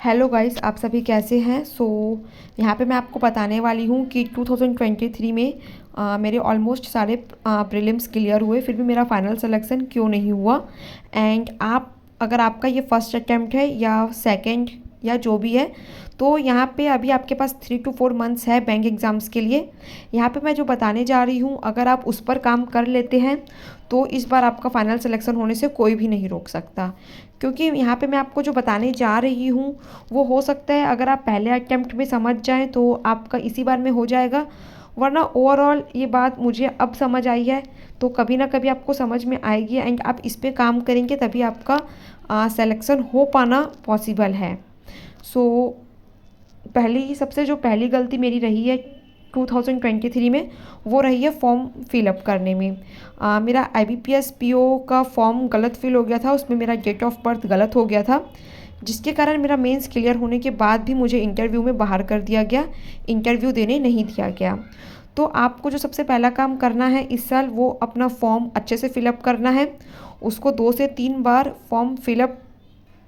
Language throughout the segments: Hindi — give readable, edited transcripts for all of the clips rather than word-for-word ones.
हेलो गाइस, आप सभी कैसे हैं। यहाँ पे मैं आपको बताने वाली हूँ कि 2023 में मेरे ऑलमोस्ट सारे प्रीलिम्स क्लियर हुए, फिर भी मेरा फाइनल सिलेक्शन क्यों नहीं हुआ। एंड आप अगर आपका ये फर्स्ट अटेम्प्ट है या सेकंड या जो भी है, तो यहाँ पे अभी आपके पास 3 to 4 मंथ्स है बैंक एग्ज़ाम्स के लिए। यहाँ पे मैं जो बताने जा रही हूँ, अगर आप उस पर काम कर लेते हैं तो इस बार आपका फाइनल सिलेक्शन होने से कोई भी नहीं रोक सकता। क्योंकि यहाँ पे मैं आपको जो बताने जा रही हूँ वो हो सकता है अगर आप पहले अटेम्प्ट में समझ जाएं तो आपका इसी बार में हो जाएगा, वरना ओवरऑल ये बात मुझे अब समझ आई है तो कभी ना कभी आपको समझ में आएगी एंड आप इस पे काम करेंगे तभी आपका सिलेक्शन हो पाना पॉसिबल है। सो सबसे जो पहली गलती मेरी रही है 2023 में, वो रही है फॉर्म फिलअप करने में। मेरा IBPS PO का फॉर्म गलत फिल हो गया था, उसमें मेरा डेट ऑफ बर्थ गलत हो गया था, जिसके कारण मेरा मेंस क्लियर होने के बाद भी मुझे इंटरव्यू में बाहर कर दिया गया, इंटरव्यू देने नहीं दिया गया। तो आपको जो सबसे पहला काम करना है इस साल, वो अपना फॉर्म अच्छे से फिलअप करना है। उसको 2 से 3 बार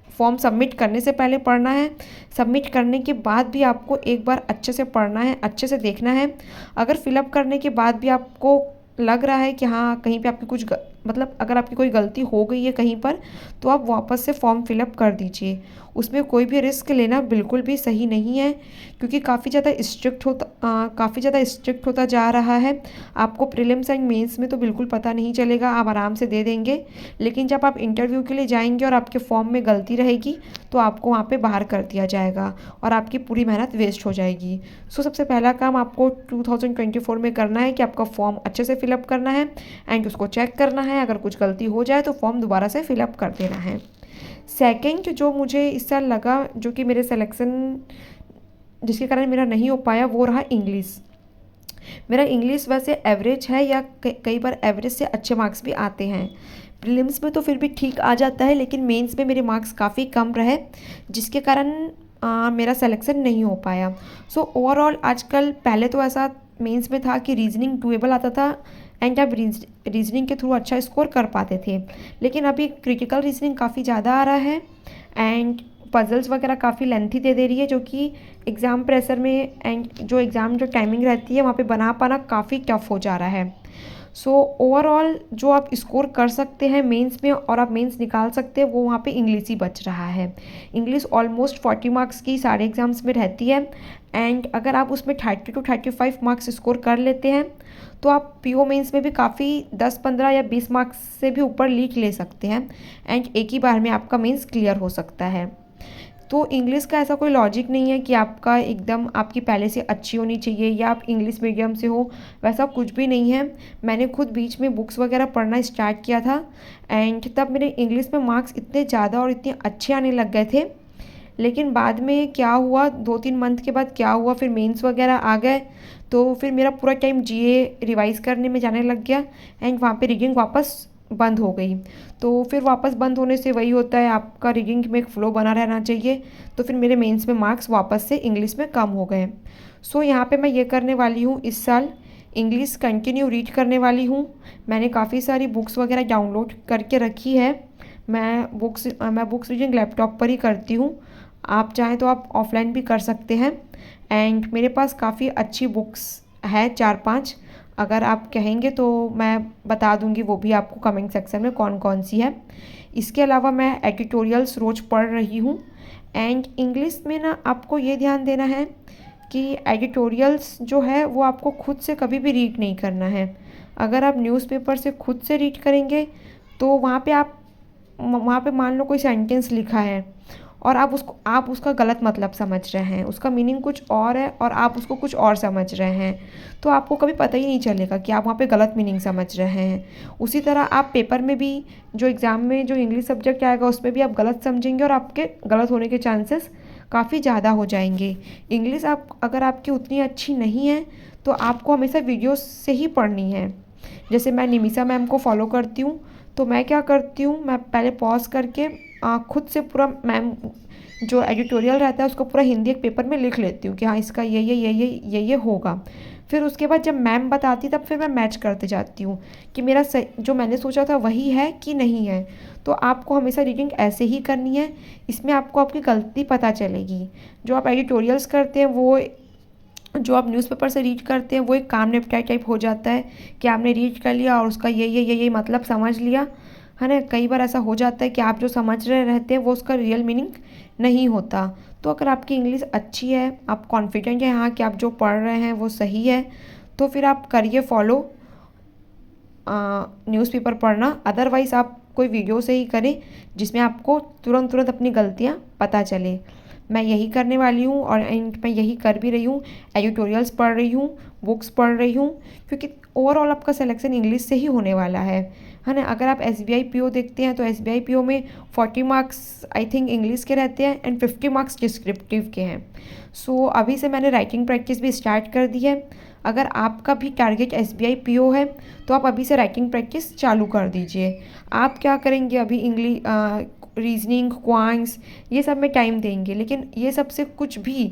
फॉर्म सबमिट करने से पहले पढ़ना है। सबमिट करने के बाद भी आपको एक बार अच्छे से पढ़ना है, अच्छे से देखना है। अगर फिलअप करने के बाद भी आपको लग रहा है कि हाँ कहीं पे आपकी मतलब अगर आपकी कोई गलती हो गई है कहीं पर, तो आप वापस से फॉर्म फिलअप कर दीजिए। उसमें कोई भी रिस्क लेना बिल्कुल भी सही नहीं है, क्योंकि काफ़ी ज़्यादा स्ट्रिक्ट होता जा रहा है। आपको प्रीलिम्स एंड मेंस में तो बिल्कुल पता नहीं चलेगा, आप आराम से दे देंगे, लेकिन जब आप इंटरव्यू के लिए जाएंगे और आपके फॉर्म में गलती रहेगी तो आपको वहाँ पे बाहर कर दिया जाएगा और आपकी पूरी मेहनत वेस्ट हो जाएगी। सबसे पहला काम आपको 2024 में करना है कि आपका फॉर्म अच्छे से फिलअप करना है एंड उसको चेक करना है। अगर कुछ गलती हो जाए तो फॉर्म दोबारा से फिलअप कर देना है। सेकंड जो मुझे इस साल लगा, जो कि मेरे सिलेक्शन जिसके कारण मेरा नहीं हो पाया, वो रहा इंग्लिश। मेरा इंग्लिश वैसे एवरेज है या कई बार एवरेज से अच्छे मार्क्स भी आते हैं। प्रीलिम्स में तो फिर भी ठीक आ जाता है, लेकिन मेंस में मेरे मार्क्स काफ़ी कम रहे, जिसके कारण मेरा सिलेक्शन नहीं हो पाया। ओवरऑल आजकल, पहले तो ऐसा मेंस में था कि रीजनिंग डुएबल आता था एंड आप रीजनिंग के थ्रू अच्छा स्कोर कर पाते थे, लेकिन अभी क्रिटिकल रीजनिंग काफ़ी ज़्यादा आ रहा है एंड पजल्स वगैरह काफ़ी लेंथी दे रही है, जो कि एग्ज़ाम प्रेशर में एंड जो एग्ज़ाम जो टाइमिंग रहती है वहाँ पे बना पाना काफ़ी टफ हो जा रहा है। ओवरऑल जो आप स्कोर कर सकते हैं मेंस में और आप मेंस निकाल सकते हैं, वो वहाँ पे इंग्लिश ही बच रहा है। इंग्लिश ऑलमोस्ट 40 मार्क्स की सारे एग्ज़ाम्स में रहती है एंड अगर आप उसमें 30 to 35 मार्क्स स्कोर कर लेते हैं तो आप PO मेंस में भी काफ़ी 10, 15 या 20 मार्क्स से भी ऊपर लिख ले सकते हैं एंड एक ही बार में आपका मेंस क्लियर हो सकता है। तो इंग्लिश का ऐसा कोई लॉजिक नहीं है कि आपका एकदम आपकी पहले से अच्छी होनी चाहिए या आप इंग्लिश मीडियम से हो, वैसा कुछ भी नहीं है। मैंने खुद बीच में बुक्स वगैरह पढ़ना स्टार्ट किया था एंड तब मेरे इंग्लिश में मार्क्स इतने ज़्यादा और इतने अच्छे आने लग गए थे, लेकिन बाद में क्या हुआ, 2-3 मंथ के बाद क्या हुआ, फिर मेंस वगैरह आ गए तो फिर मेरा पूरा टाइम GA रिवाइज़ करने में जाने लग गया एंड वहाँ पे रीडिंग वापस बंद हो गई। तो फिर वापस बंद होने से वही होता है, आपका रीडिंग में एक फ़्लो बना रहना चाहिए। तो फिर मेरे मेंस में मार्क्स वापस से इंग्लिश में कम हो गए। यहाँ पे मैं ये करने वाली हूँ, इस साल इंग्लिश कंटिन्यू रीड करने वाली हूँ। मैंने काफ़ी सारी बुक्स वगैरह डाउनलोड करके रखी है। मैं बुक्स रीडिंग लैपटॉप पर ही करती हूँ, आप चाहें तो आप ऑफलाइन भी कर सकते हैं एंड मेरे पास काफ़ी अच्छी बुक्स है 4-5, अगर आप कहेंगे तो मैं बता दूंगी वो भी आपको कमेंट सेक्शन में कौन कौन सी है। इसके अलावा मैं एडिटोरियल्स रोज़ पढ़ रही हूँ एंड इंग्लिश में ना आपको ये ध्यान देना है कि एडिटोरियल्स जो है वो आपको खुद से कभी भी रीड नहीं करना है। अगर आप न्यूज़पेपर से खुद से रीड करेंगे तो वहाँ पे मान लो कोई सेंटेंस लिखा है और आप उसका गलत मतलब समझ रहे हैं, उसका मीनिंग कुछ और है और आप उसको कुछ और समझ रहे हैं, तो आपको कभी पता ही नहीं चलेगा कि आप वहाँ पे गलत मीनिंग समझ रहे हैं। उसी तरह आप पेपर में भी, जो एग्ज़ाम में जो इंग्लिश सब्जेक्ट आएगा उसमें भी आप गलत समझेंगे और आपके गलत होने के चांसेस काफ़ी ज़्यादा हो जाएंगे। इंग्लिश अगर आपकी उतनी अच्छी नहीं है तो आपको हमेशा वीडियो से ही पढ़नी है। जैसे मैं निमिषा मैम को फॉलो करती हूँ, तो मैं क्या करती हूँ, मैं पहले पॉज करके खुद से पूरा मैम जो एडिटोरियल रहता है उसको पूरा हिंदी एक पेपर में लिख लेती हूँ कि हाँ इसका ये होगा। फिर उसके बाद जब मैम बताती तब फिर मैं मैच करते जाती हूँ कि मेरा जो मैंने सोचा था वही है कि नहीं है। तो आपको हमेशा रीडिंग ऐसे ही करनी है, इसमें आपको आपकी गलती पता चलेगी। जो आप एडिटोरियल्स करते हैं वो, जो आप न्यूज़पेपर से रीड करते हैं वो एक काम निपटाई टाइप हो जाता है कि आपने रीड कर लिया और उसका ये मतलब समझ लिया, है ना। कई बार ऐसा हो जाता है कि आप जो समझ रहे रहते हैं वो उसका रियल मीनिंग नहीं होता। तो अगर आपकी इंग्लिश अच्छी है, आप कॉन्फिडेंट हैं हाँ कि आप जो पढ़ रहे हैं वो सही है, तो फिर आप करिए फॉलो न्यूज़पेपर पढ़ना। अदरवाइज़ आप कोई वीडियो से ही करें जिसमें आपको तुरंत तुरंत अपनी गलतियाँ पता चले। मैं यही करने वाली हूँ और मैं यही कर भी रही हूँ। एडिटोरियल्स पढ़ रही हूँ, बुक्स पढ़ रही हूँ, क्योंकि ओवरऑल आपका सिलेक्शन इंग्लिश से ही होने वाला है ना। अगर आप SBI PO देखते हैं तो SBI PO में 40 मार्क्स आई थिंक इंग्लिश के रहते हैं एंड 50 मार्क्स डिस्क्रिप्टिव के हैं। सो अभी से मैंने राइटिंग प्रैक्टिस भी स्टार्ट कर दी है। अगर आपका भी टारगेट SBI PO है तो आप अभी से राइटिंग प्रैक्टिस चालू कर दीजिए। आप क्या करेंगे, अभी इंग्लिश, रीजनिंग, क्वांट्स, ये सब में टाइम देंगे, लेकिन ये सब से कुछ भी,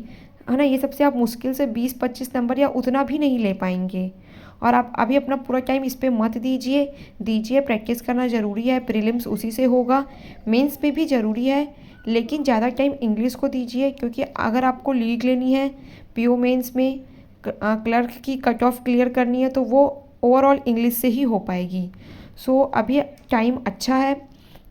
है ना, ये सब से आप मुश्किल से 20-25 नंबर या उतना भी नहीं ले पाएंगे। और आप अभी अपना पूरा टाइम इस पे मत दीजिए। प्रैक्टिस करना ज़रूरी है, प्रीलिम्स उसी से होगा, मेंस पे भी ज़रूरी है, लेकिन ज़्यादा टाइम इंग्लिश को दीजिए, क्योंकि अगर आपको लीग लेनी है PO मेंस में, क्लर्क की कट ऑफ क्लियर करनी है, तो वो ओवरऑल इंग्लिश से ही हो पाएगी। सो अभी टाइम अच्छा है,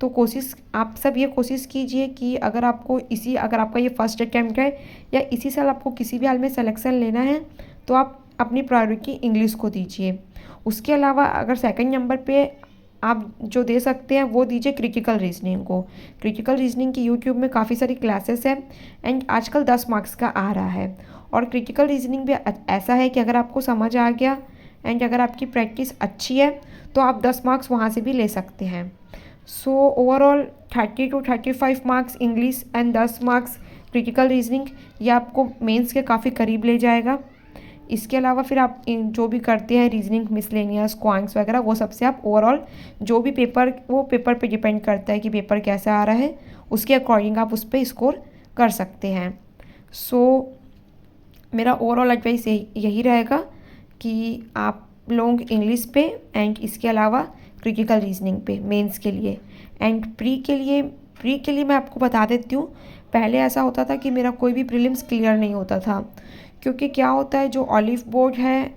तो आप सब ये कोशिश कीजिए कि अगर आपका ये फर्स्ट अटैम्प्ट है या इसी साल आपको किसी भी हाल में सिलेक्शन लेना है, तो आप अपनी प्रायोरिटी इंग्लिश को दीजिए। उसके अलावा अगर सेकंड नंबर पे आप जो दे सकते हैं वो दीजिए क्रिटिकल रीजनिंग को। क्रिटिकल रीजनिंग की यूट्यूब में काफ़ी सारी क्लासेस हैं एंड आजकल 10 मार्क्स का आ रहा है। और क्रिटिकल रीजनिंग भी ऐसा है कि अगर आपको समझ आ गया एंड अगर आपकी प्रैक्टिस अच्छी है तो आप 10 मार्क्स वहाँ से भी ले सकते हैं। So overall 30 to 35 marks English and 10 marks critical reasoning, ये आपको मेंस के काफ़ी करीब ले जाएगा। इसके अलावा फिर आप जो भी करते हैं रीजनिंग, मिसलेनियस, क्वांट्स वगैरह, वो सबसे आप ओवरऑल जो भी पेपर पे डिपेंड करता है कि पेपर कैसा आ रहा है, उसके अकॉर्डिंग आप उस पर स्कोर कर सकते हैं। सो मेरा ओवरऑल एडवाइस यही रहेगा कि आप लोग इंग्लिश पे एंड इसके अलावा क्रिटिकल रीजनिंग पे मेंस के लिए एंड प्री के लिए मैं आपको बता देती हूँ। पहले ऐसा होता था कि मेरा कोई भी प्रीलिम्स क्लियर नहीं होता था, क्योंकि क्या होता है, जो ऑलिव बोर्ड है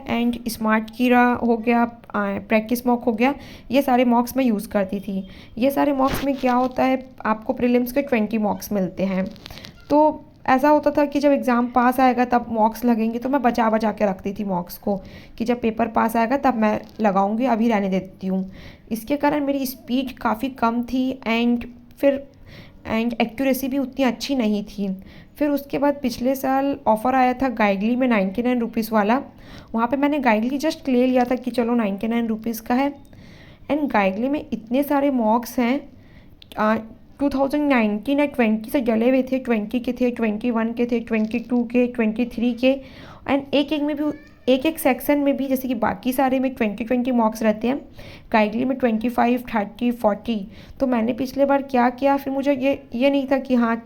एंड स्मार्ट कीरा हो गया, प्रैक्टिस मॉक हो गया, ये सारे मॉक्स मैं यूज़ करती थी। ये सारे मॉक्स में क्या होता है, आपको प्रीलिम्स के 20 मॉक्स मिलते हैं। तो ऐसा होता था कि जब एग्ज़ाम पास आएगा तब मॉक्स लगेंगे, तो मैं बचा के रखती थी मॉक्स को कि जब पेपर पास आएगा तब मैं लगाऊंगी, अभी रहने देती हूँ। इसके कारण मेरी स्पीड काफ़ी कम थी एंड एक्यूरेसी भी उतनी अच्छी नहीं थी। फिर उसके बाद पिछले साल ऑफ़र आया था गाइडली में 99 रुपीज़ वाला, वहाँ पे मैंने गाइडली जस्ट ले लिया था कि चलो 99 रुपीज़ का है। एंड गाइडली में इतने सारे मॉक्स हैं, 2019 या 20 से डले हुए थे, 20 के थे, 21 के थे, 22 के, 23 के, एंड एक सेक्शन में भी, जैसे कि बाकी सारे में 20 मॉक्स रहते हैं, गाइडली में 25, 30, 40। तो मैंने पिछले बार क्या किया, फिर मुझे ये नहीं था कि हाँ,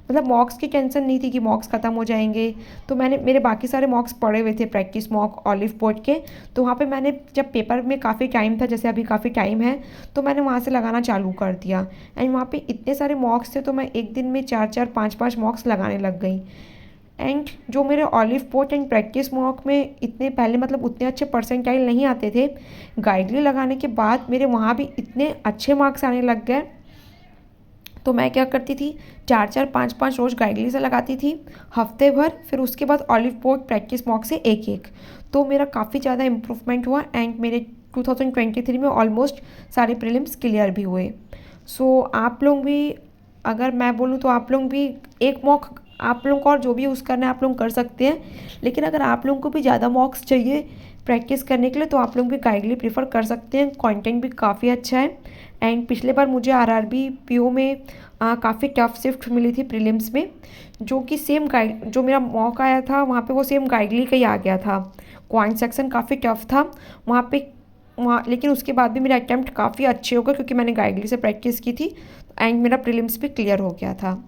मतलब मॉक्स की टेंशन नहीं थी कि मॉक्स ख़त्म हो जाएंगे, तो मेरे बाकी सारे मॉक्स पड़े हुए थे, प्रैक्टिस मॉक, ऑलिव बोर्ड के। तो वहाँ पे मैंने, जब पेपर में काफ़ी टाइम था, जैसे अभी काफ़ी टाइम है, तो मैंने वहाँ से लगाना चालू कर दिया एंड वहाँ पे इतने सारे मॉक्स थे, तो मैं एक दिन में 4-4, 5-5 मॉक्स लगाने लग गई। एंड जो मेरे olive port and practice mock में इतने पहले मतलब उतने अच्छे परसेंटाइल नहीं आते थे, गाइडली लगाने के बाद मेरे वहाँ भी इतने अच्छे मार्क्स आने लग गए। तो मैं क्या करती थी, 4-4, 5-5 रोज़ गाइडली से लगाती थी हफ्ते भर, फिर उसके बाद ऑलिव पोर्ट प्रैक्टिस मॉक से एक। तो मेरा काफ़ी ज़्यादा इम्प्रूवमेंट हुआ एंड मेरे 2023 में ऑलमोस्ट सारे प्रीलिम्स क्लियर भी हुए। सो आप लोग भी, अगर मैं बोलूँ तो आप लोग भी एक मॉक, आप लोगों को और जो भी यूज़ करना है आप लोग कर सकते हैं, लेकिन अगर आप लोगों को भी ज़्यादा मॉक्स चाहिए प्रैक्टिस करने के लिए तो आप लोग भी गाइडली प्रीफर कर सकते हैं। कंटेंट भी काफ़ी अच्छा है एंड पिछले बार मुझे RRB PO में काफ़ी टफ शिफ्ट मिली थी प्रीलिम्स में, जो कि जो मेरा मॉक आया था वहाँ पे वो सेम गाइडली का ही आ गया था। क्वांट सेक्शन काफ़ी टफ था वहाँ, लेकिन उसके बाद भी मेरा अटैम्प्ट काफ़ी अच्छे हो गए क्योंकि मैंने गाइडली से प्रैक्टिस की थी एंड मेरा प्रीलिम्स भी क्लियर हो गया था।